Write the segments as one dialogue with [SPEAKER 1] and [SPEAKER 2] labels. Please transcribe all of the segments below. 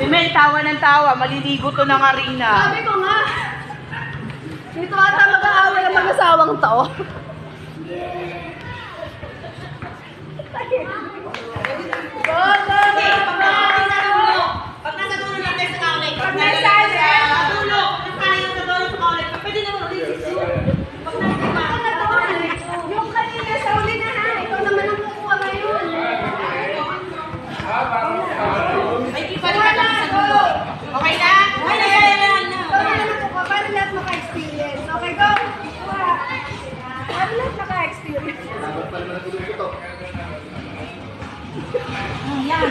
[SPEAKER 1] Mel, tawa ng tawa. Maliligo to ng arena.
[SPEAKER 2] Sabi ko nga. Dito ata mag-aaway ang mag-asawang tao. Go, go, go!
[SPEAKER 3] Pag nasa dulo ng text sa kaulay,
[SPEAKER 2] Pag nasa
[SPEAKER 3] dulo, nasa dulo sa kaulay, pwede naman ulit pag nasa
[SPEAKER 2] yung kanina sa uli na ha, ikaw naman ang kukuha ngayon.
[SPEAKER 3] May kipalitan ako sa dulo. Okay na? Okay na, yan na.
[SPEAKER 2] Ikaw naman ang kukuha para lahat maka-experience. Okay, go! Kuha. Para lahat maka-experience.
[SPEAKER 3] Yan.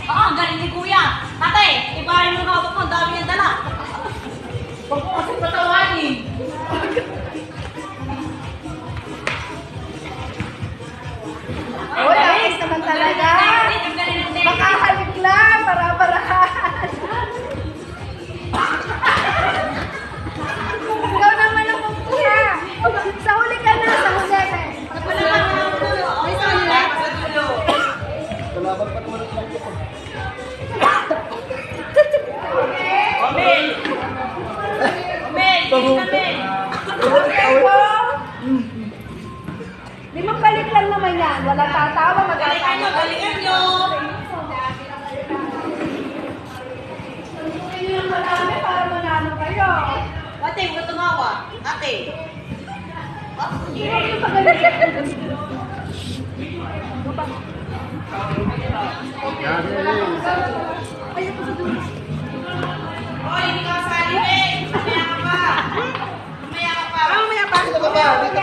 [SPEAKER 3] Oo, ang galing ni Kuya. Tatay, ibahin mo na ako ang dami niyang dala. Huwag ko kasi patawanin.
[SPEAKER 2] Uy, ayos naman talaga.
[SPEAKER 3] Ang galing ng Dave.
[SPEAKER 2] Makahalik lang, para-parahan. Ikaw naman ang kukuha. Sa huli ka na, sa huli.
[SPEAKER 3] May sila. Sa dulo. Omel! Omel! Omel!
[SPEAKER 2] Limang balik lang naman yan. Walang tatawa,
[SPEAKER 3] Galingan nyo,
[SPEAKER 2] magkatawa.
[SPEAKER 3] galingan nyo!
[SPEAKER 2] Susukin nyo ng marami para manalo kayo.
[SPEAKER 3] Ate, huwag ka tumawa. Ate.
[SPEAKER 2] Hindi pa galing. Ayun ko sa dulo.
[SPEAKER 3] Hoy, hindi ka kasali, Ben! Mamaya ka pa! Mamaya ka pa!
[SPEAKER 2] Mamaya pa.